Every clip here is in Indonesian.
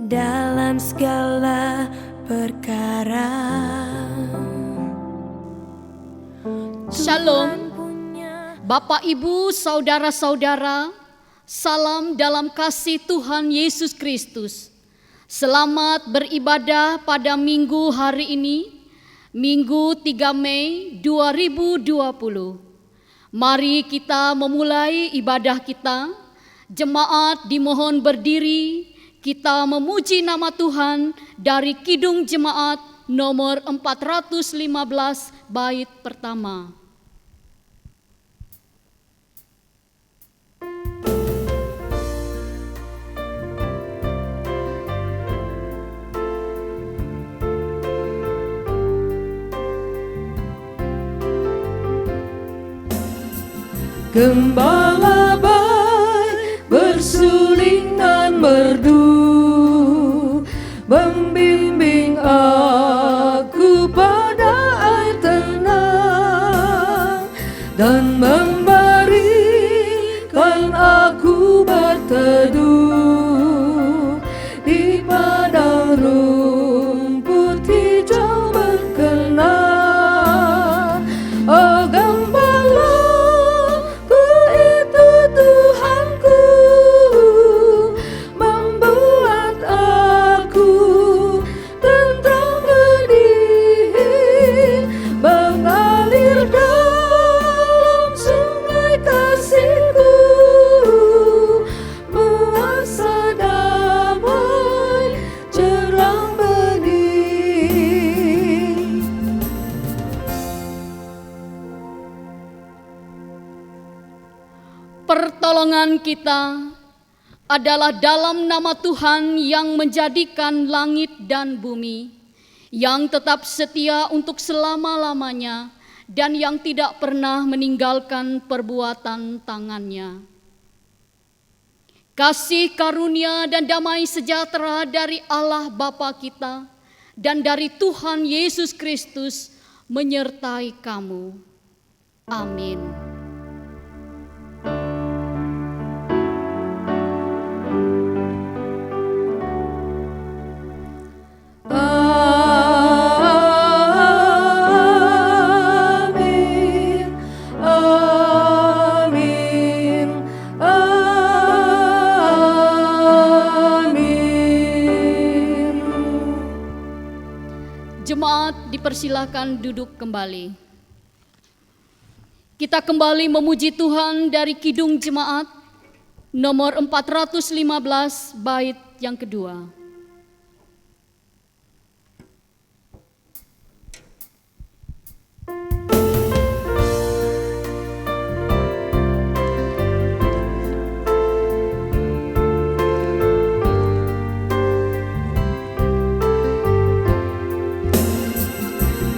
dalam segala perkara. Shalom, Bapak Ibu, saudara-saudara, salam dalam kasih Tuhan Yesus Kristus. Selamat beribadah pada minggu hari ini, Minggu 3 Mei 2020. Mari kita memulai ibadah kita. Jemaat dimohon berdiri, kita memuji nama Tuhan dari Kidung Jemaat nomor 415 bait pertama. Gembala baik bersuling dan merdu, membimbing aku pada air tenang, dan memberikan aku berteduh di padang rumput hijau berkenan. Oh Gembala, pertolongan kita adalah dalam nama Tuhan yang menjadikan langit dan bumi, yang tetap setia untuk selama-lamanya dan yang tidak pernah meninggalkan perbuatan tangannya. Kasih karunia dan damai sejahtera dari Allah Bapa kita dan dari Tuhan Yesus Kristus menyertai kamu. Amin. Jemaat dipersilakan duduk kembali. Kita kembali memuji Tuhan dari Kidung Jemaat nomor 415 bait yang kedua.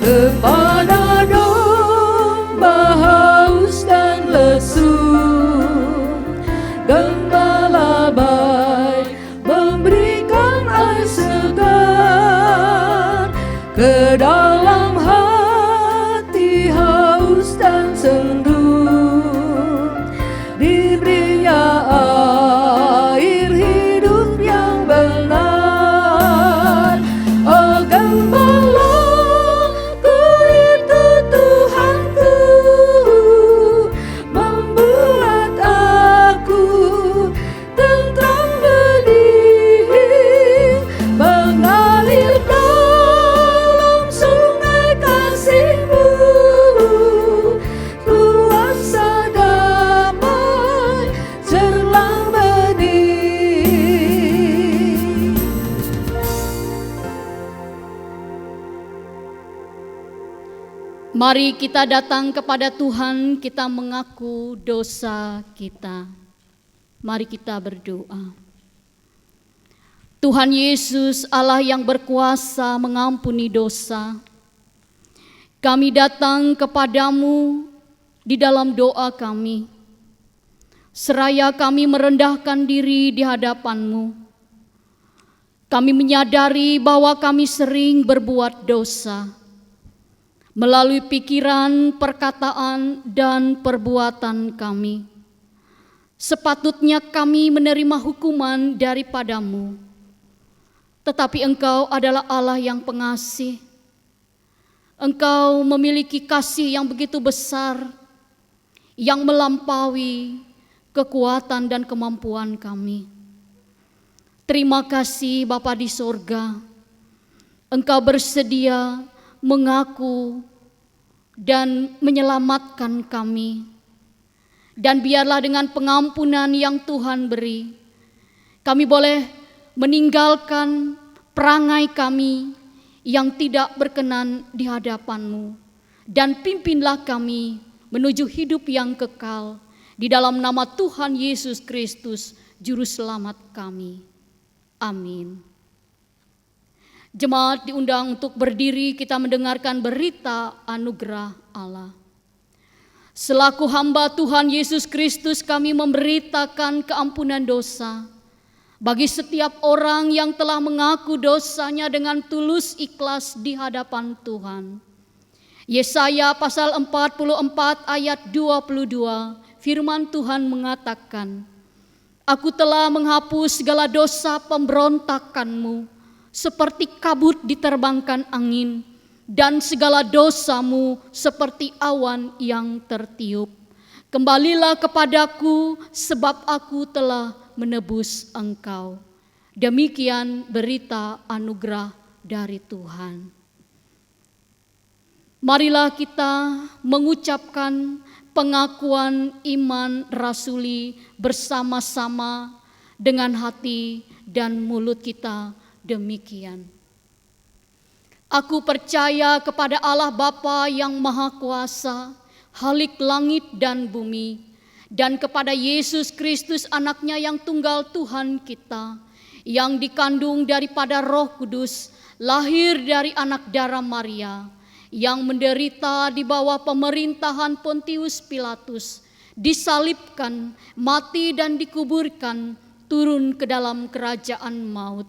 Kepada domba haus dan lesu, Gembala baik memberikan air segar ke dalam hati haus dan sendu. Diberinya air hidup yang benar. Oh Gembala, mari kita datang kepada Tuhan, kita mengaku dosa kita. Mari kita berdoa. Tuhan Yesus, Allah yang berkuasa mengampuni dosa, kami datang kepadamu di dalam doa kami. Seraya kami merendahkan diri di hadapan-Mu. Kami menyadari bahwa kami sering berbuat dosa, melalui pikiran, perkataan, dan perbuatan kami. Sepatutnya kami menerima hukuman daripada-Mu. tetapi Engkau adalah Allah yang pengasih. Engkau memiliki kasih yang begitu besar, yang melampaui kekuatan dan kemampuan kami. Terima kasih Bapa di sorga, Engkau bersedia mengaku dan menyelamatkan kami. Dan biarlah dengan pengampunan yang Tuhan beri, kami boleh meninggalkan perangai kami yang tidak berkenan di hadapan-Mu. Dan pimpinlah kami menuju hidup yang kekal di dalam nama Tuhan Yesus Kristus, Juru Selamat kami. Amin. Jemaat diundang untuk berdiri, kita mendengarkan berita anugerah Allah. Selaku hamba Tuhan Yesus Kristus, kami memberitakan keampunan dosa bagi setiap orang yang telah mengaku dosanya dengan tulus ikhlas di hadapan Tuhan. Yesaya pasal 44 ayat 22, firman Tuhan mengatakan, Aku telah menghapus segala dosa pemberontakanmu, seperti kabut diterbangkan angin, dan segala dosamu seperti awan yang tertiup. Kembalilah kepadaku, sebab aku telah menebus engkau. Demikian berita anugerah dari Tuhan. Marilah kita mengucapkan pengakuan iman rasuli bersama-sama dengan hati dan mulut kita demikian. Aku percaya kepada Allah Bapa yang Maha Kuasa, Khalik langit dan bumi, dan kepada Yesus Kristus anaknya yang tunggal Tuhan kita, yang dikandung daripada Roh Kudus, lahir dari anak darah Maria, yang menderita di bawah pemerintahan Pontius Pilatus, disalibkan, mati dan dikuburkan, turun ke dalam kerajaan maut.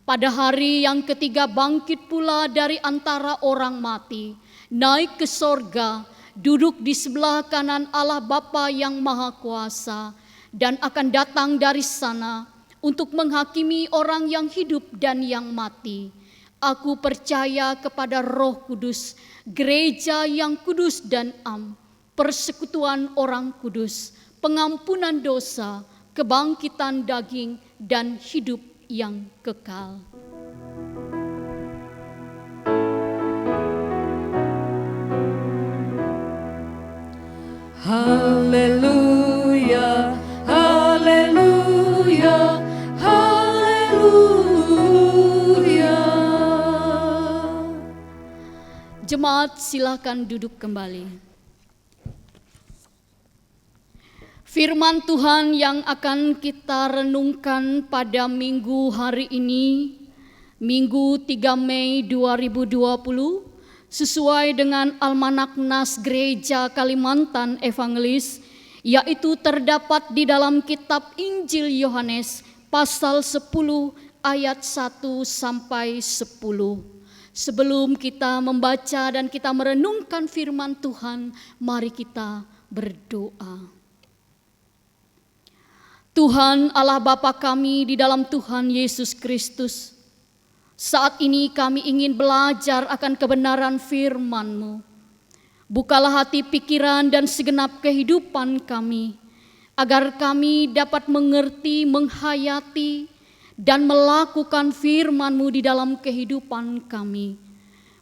Pada hari yang ketiga bangkit pula dari antara orang mati, naik ke sorga, duduk di sebelah kanan Allah Bapa yang Maha Kuasa, dan akan datang dari sana untuk menghakimi orang yang hidup dan yang mati. Aku percaya kepada Roh Kudus, gereja yang kudus dan am, persekutuan orang kudus, pengampunan dosa, kebangkitan daging, dan hidup yang kekal. Haleluya, haleluya, haleluya. Jemaat silakan duduk kembali. Firman Tuhan yang akan kita renungkan pada minggu hari ini, Minggu 3 Mei 2020, sesuai dengan Almanak Nas Gereja Kalimantan Evangelis, yaitu terdapat di dalam kitab Injil Yohanes pasal 10 ayat 1 sampai 10. Sebelum kita membaca dan kita merenungkan firman Tuhan, mari kita berdoa. Tuhan Allah Bapa kami di dalam Tuhan Yesus Kristus, saat ini kami ingin belajar akan kebenaran firman-Mu. Bukalah hati, pikiran, dan segenap kehidupan kami, agar kami dapat mengerti, menghayati, dan melakukan firman-Mu di dalam kehidupan kami.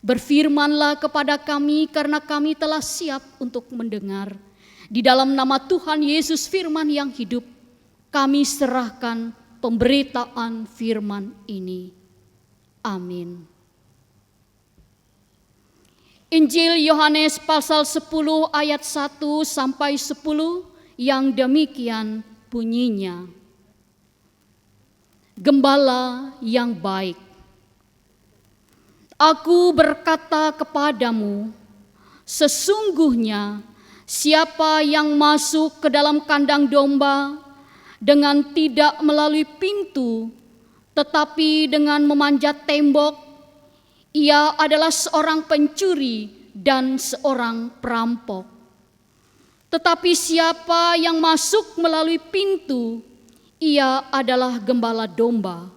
Berfirmanlah kepada kami karena kami telah siap untuk mendengar. Di dalam nama Tuhan Yesus firman yang hidup, kami serahkan pemberitaan firman ini. Amin. Injil Yohanes pasal 10 ayat 1 sampai 10 yang demikian bunyinya. Gembala yang baik. Aku berkata kepadamu, sesungguhnya siapa yang masuk ke dalam kandang domba dengan tidak melalui pintu, tetapi dengan memanjat tembok, ia adalah seorang pencuri dan seorang perampok. Tetapi siapa yang masuk melalui pintu, ia adalah gembala domba.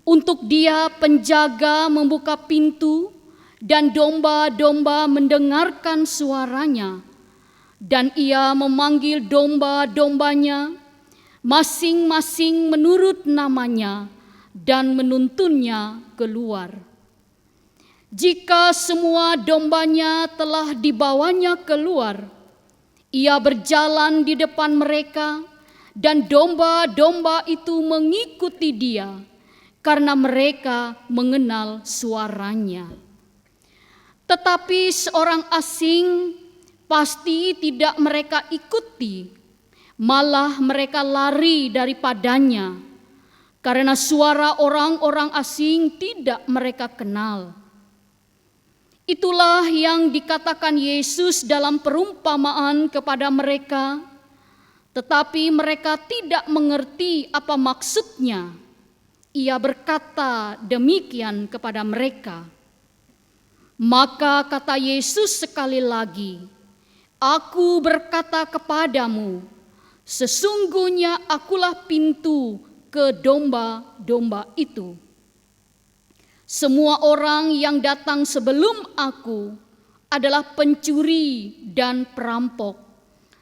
Untuk Dia penjaga membuka pintu dan domba-domba mendengarkan suaranya. Dan Ia memanggil domba-dombanya masing-masing menurut namanya dan menuntunnya keluar. Jika semua dombanya telah dibawanya keluar, Ia berjalan di depan mereka dan domba-domba itu mengikuti Dia karena mereka mengenal suaranya. Tetapi seorang asing pasti tidak mereka ikuti, malah mereka lari daripadanya, karena suara orang-orang asing tidak mereka kenal. Itulah yang dikatakan Yesus dalam perumpamaan kepada mereka, tetapi mereka tidak mengerti apa maksudnya. Ia berkata demikian kepada mereka. Maka kata Yesus sekali lagi, Aku berkata kepadamu, sesungguhnya akulah pintu ke domba-domba itu. Semua orang yang datang sebelum aku adalah pencuri dan perampok,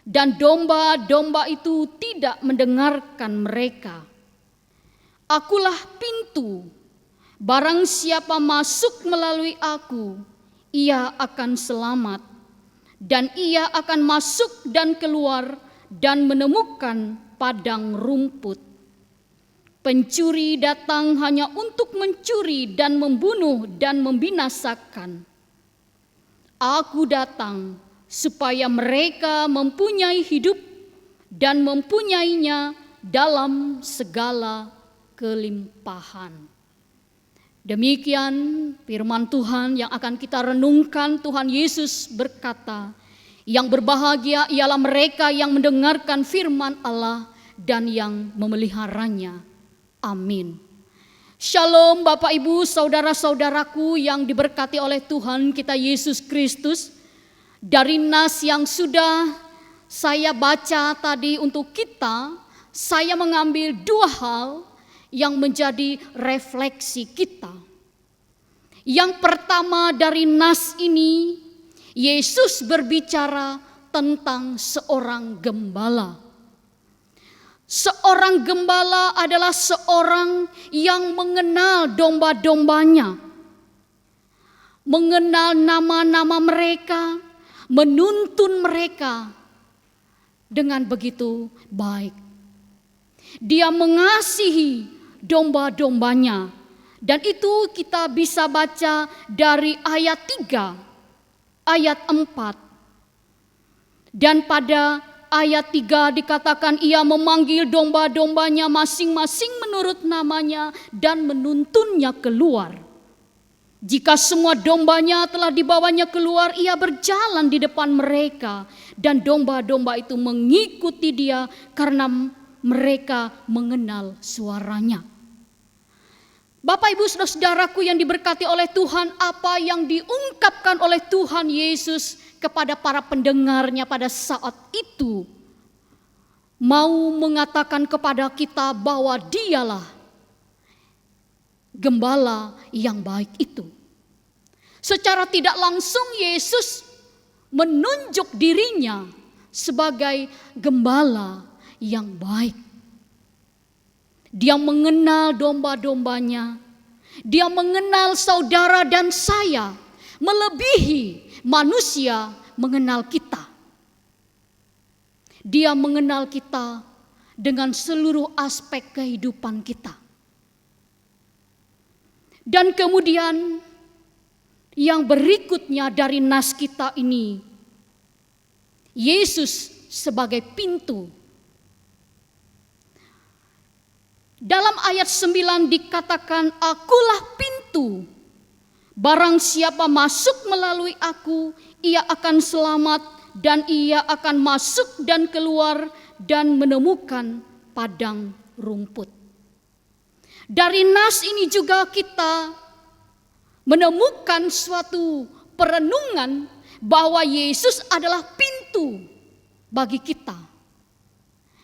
dan domba-domba itu tidak mendengarkan mereka. Akulah pintu, barang siapa masuk melalui aku, ia akan selamat, dan ia akan masuk dan keluar dan menemukan padang rumput. Pencuri datang hanya untuk mencuri dan membunuh dan membinasakan. Aku datang supaya mereka mempunyai hidup dan mempunyainya dalam segala kelimpahan. Demikian firman Tuhan yang akan kita renungkan. Tuhan Yesus berkata, yang berbahagia ialah mereka yang mendengarkan firman Allah dan yang memeliharanya. Amin. Shalom Bapak Ibu, saudara-saudaraku yang diberkati oleh Tuhan kita Yesus Kristus. Dari nas yang sudah saya baca tadi untuk kita, saya mengambil dua hal yang menjadi refleksi kita. Yang pertama dari nas ini, Yesus berbicara tentang seorang gembala. Seorang gembala adalah seorang yang mengenal domba-dombanya, mengenal nama-nama mereka, menuntun mereka dengan begitu baik. Dia mengasihi domba-dombanya, dan itu kita bisa baca dari ayat 3, ayat 4. Dan pada ayat 3 dikatakan ia memanggil domba-dombanya masing-masing menurut namanya dan menuntunnya keluar. Jika semua dombanya telah dibawanya keluar, ia berjalan di depan mereka dan domba-domba itu mengikuti dia karena mereka mengenal suaranya. Bapak Ibu saudara-saudaraku yang diberkati oleh Tuhan, apa yang diungkapkan oleh Tuhan Yesus kepada para pendengarnya pada saat itu mau mengatakan kepada kita bahwa Dialah gembala yang baik itu. Secara tidak langsung Yesus menunjuk dirinya sebagai gembala yang baik. Dia mengenal domba-dombanya. Dia mengenal saudara dan saya, melebihi manusia mengenal kita. Dia mengenal kita dengan seluruh aspek kehidupan kita. Dan kemudian yang berikutnya dari nas kita ini, Yesus sebagai pintu. Dalam ayat 9 dikatakan, akulah pintu. Barang siapa masuk melalui aku, ia akan selamat dan ia akan masuk dan keluar dan menemukan padang rumput. Dari nas ini juga kita menemukan suatu perenungan bahwa Yesus adalah pintu bagi kita.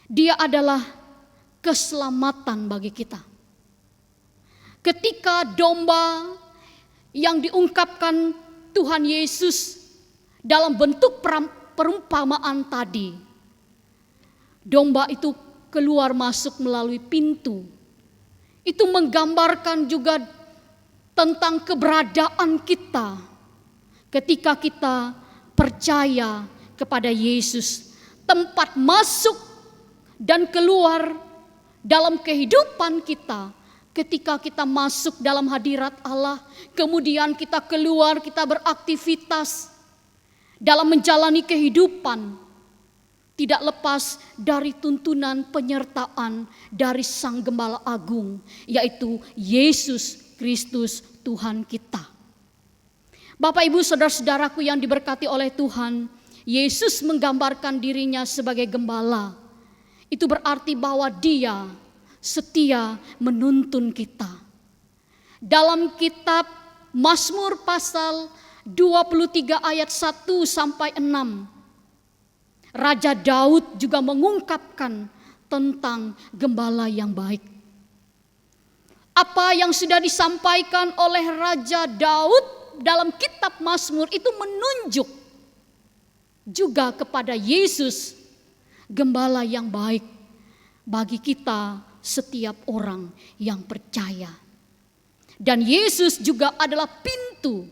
Dia adalah keselamatan bagi kita. ketika domba yang diungkapkan Tuhan Yesus dalam bentuk perumpamaan tadi, domba itu keluar masuk melalui pintu. Itu menggambarkan juga tentang keberadaan kita ketika kita percaya kepada Yesus. Tempat masuk dan keluar dalam kehidupan kita ketika kita masuk dalam hadirat Allah, kemudian kita keluar, kita beraktivitas dalam menjalani kehidupan, tidak lepas dari tuntunan penyertaan dari Sang Gembala Agung, yaitu Yesus Kristus Tuhan kita. Bapak, Ibu, saudara-saudaraku yang diberkati oleh Tuhan, Yesus menggambarkan dirinya sebagai gembala. Itu berarti bahwa Dia setia menuntun kita. Dalam kitab Mazmur pasal 23 ayat 1 sampai 6, Raja Daud juga mengungkapkan tentang gembala yang baik. Apa yang sudah disampaikan oleh Raja Daud dalam kitab Mazmur itu menunjuk juga kepada Yesus, gembala yang baik bagi kita setiap orang yang percaya. Dan Yesus juga adalah pintu,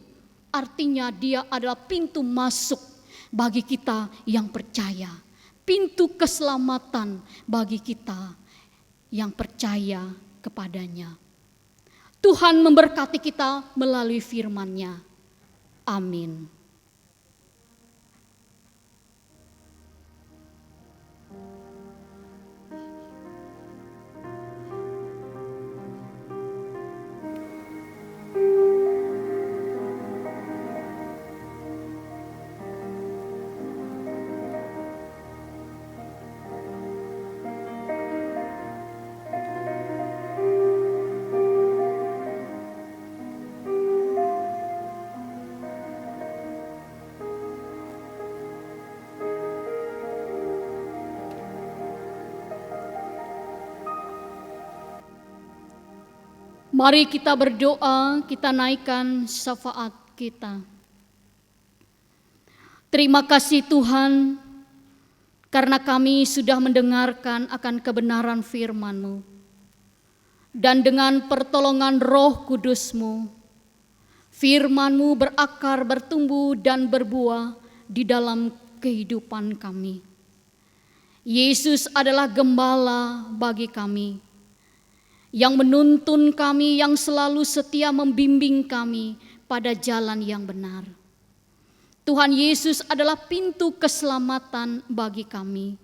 artinya Dia adalah pintu masuk bagi kita yang percaya, pintu keselamatan bagi kita yang percaya kepadanya. Tuhan memberkati kita melalui firman-Nya. Amin. Mari kita berdoa, kita naikkan syafaat kita. Terima kasih Tuhan, karena kami sudah mendengarkan akan kebenaran firman-Mu. Dan dengan pertolongan Roh Kudus-Mu, firman-Mu berakar, bertumbuh dan berbuah di dalam kehidupan kami. Yesus adalah gembala bagi kami, yang menuntun kami, yang selalu setia membimbing kami pada jalan yang benar. Tuhan Yesus adalah pintu keselamatan bagi kami,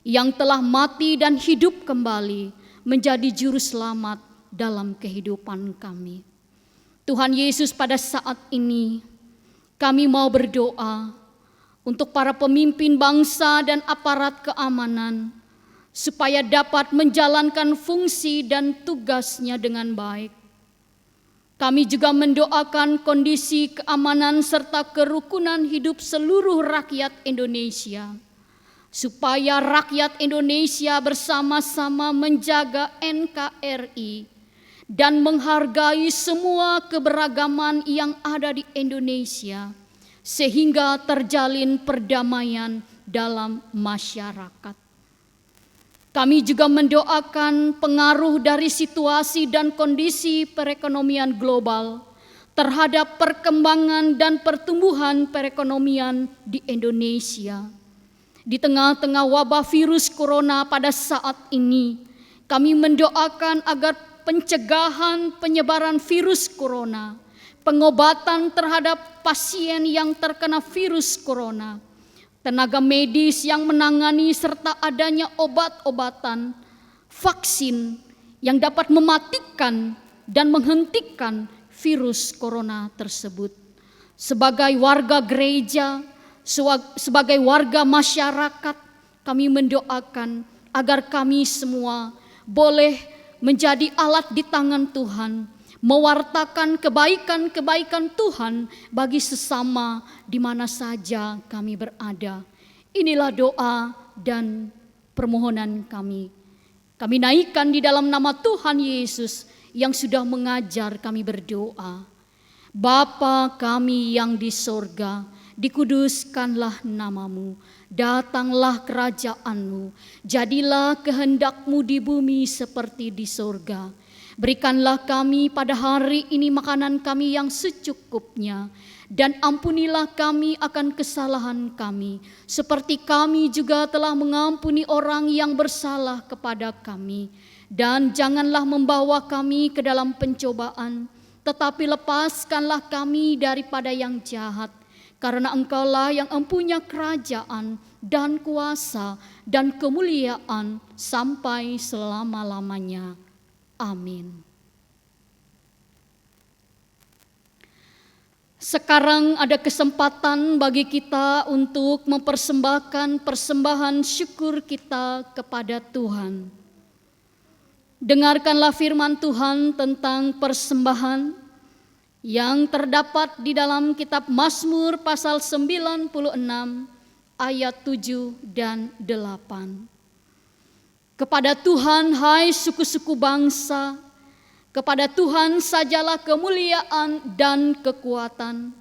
yang telah mati dan hidup kembali menjadi juru selamat dalam kehidupan kami. Tuhan Yesus, pada saat ini kami mau berdoa untuk para pemimpin bangsa dan aparat keamanan, supaya dapat menjalankan fungsi dan tugasnya dengan baik. Kami juga mendoakan kondisi keamanan serta kerukunan hidup seluruh rakyat Indonesia, supaya rakyat Indonesia bersama-sama menjaga NKRI dan menghargai semua keberagaman yang ada di Indonesia, sehingga terjalin perdamaian dalam masyarakat. Kami juga mendoakan pengaruh dari situasi dan kondisi perekonomian global terhadap perkembangan dan pertumbuhan perekonomian di Indonesia. Di tengah-tengah wabah virus corona pada saat ini, kami mendoakan agar pencegahan penyebaran virus corona, pengobatan terhadap pasien yang terkena virus corona, tenaga medis yang menangani serta adanya obat-obatan, vaksin yang dapat mematikan dan menghentikan virus corona tersebut. Sebagai warga gereja, sebagai warga masyarakat, kami mendoakan agar kami semua boleh menjadi alat di tangan Tuhan, mewartakan kebaikan-kebaikan Tuhan bagi sesama di mana saja kami berada. Inilah doa dan permohonan kami. Kami naikkan di dalam nama Tuhan Yesus yang sudah mengajar kami berdoa. Bapa kami yang di sorga, dikuduskanlah namamu, datanglah kerajaanmu, jadilah kehendakmu di bumi seperti di sorga. Berikanlah kami pada hari ini makanan kami yang secukupnya, dan ampunilah kami akan kesalahan kami, seperti kami juga telah mengampuni orang yang bersalah kepada kami. Dan janganlah membawa kami ke dalam pencobaan, tetapi lepaskanlah kami daripada yang jahat. Karena Engkaulah yang mempunyai kerajaan dan kuasa dan kemuliaan sampai selama-lamanya. Amin. Sekarang ada kesempatan bagi kita untuk mempersembahkan persembahan syukur kita kepada Tuhan. Dengarkanlah firman Tuhan tentang persembahan yang terdapat di dalam kitab Mazmur pasal 96 ayat 7 dan 8. Kepada Tuhan hai suku-suku bangsa, kepada Tuhan sajalah kemuliaan dan kekuatan.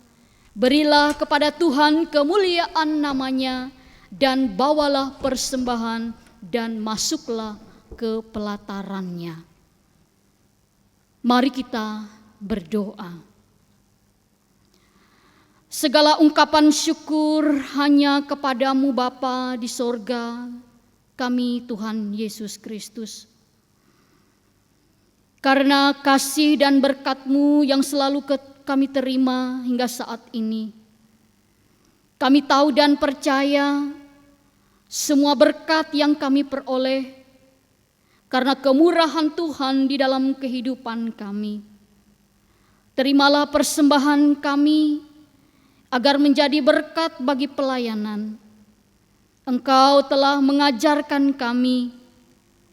Berilah kepada Tuhan kemuliaan namanya, dan bawalah persembahan dan masuklah ke pelatarannya. Mari kita berdoa. Segala ungkapan syukur hanya kepadamu Bapa di sorga, kami Tuhan Yesus Kristus. Karena kasih dan berkat-Mu yang selalu kami terima hingga saat ini, kami tahu dan percaya semua berkat yang kami peroleh karena kemurahan Tuhan di dalam kehidupan kami. Terimalah persembahan kami agar menjadi berkat bagi pelayanan. Engkau telah mengajarkan kami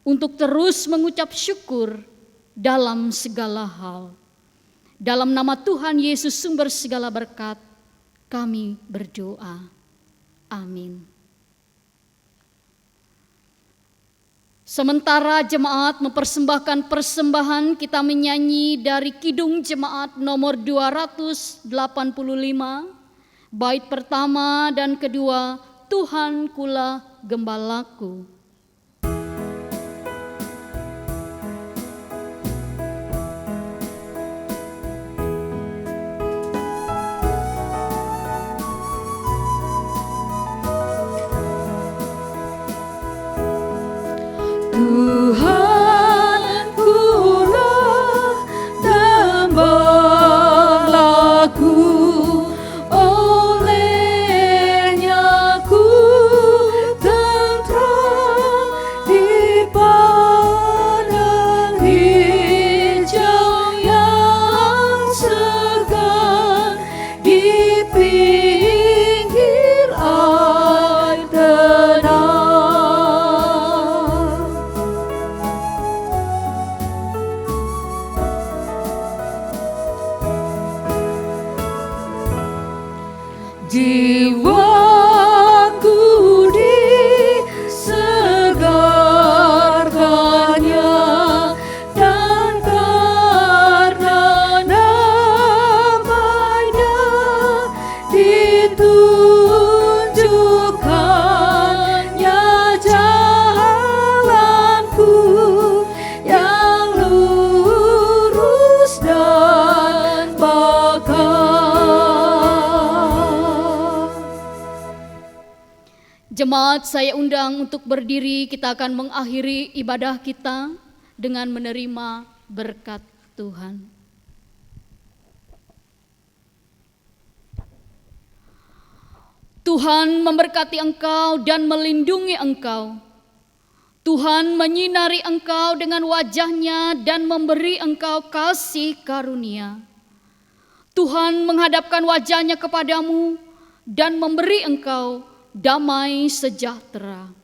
untuk terus mengucap syukur dalam segala hal. Dalam nama Tuhan Yesus sumber segala berkat, kami berdoa. Amin. Sementara jemaat mempersembahkan persembahan, kita menyanyi dari Kidung Jemaat nomor 285, bait pertama dan kedua, Tuhan Kula Gembalaku. Tuhan Kula Gembalaku, olehnya ku tentram di padang hijau yang segar, di pinggir air tenang. Jiwaku disegarkannya, dan karena namanya ditunjukkannya jalanku yang lurus dan bakal. Jemaat, saya undang untuk berdiri. Kita akan mengakhiri ibadah kita dengan menerima berkat Tuhan. Tuhan memberkati engkau dan melindungi engkau. Tuhan menyinari engkau dengan wajah-Nya dan memberi engkau kasih karunia. Tuhan menghadapkan wajah-Nya kepadamu dan memberi engkau damai sejahtera.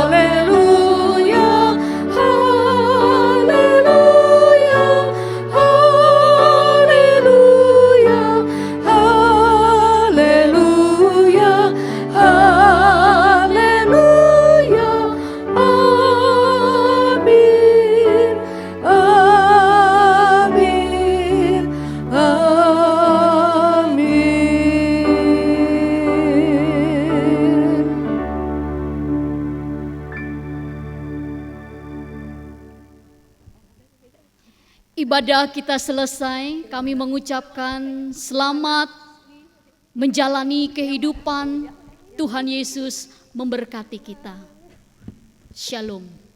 Haleluya, haleluya, haleluya, haleluya, Ibadah kita selesai, kami mengucapkan selamat menjalani kehidupan. Tuhan Yesus memberkati kita. Shalom.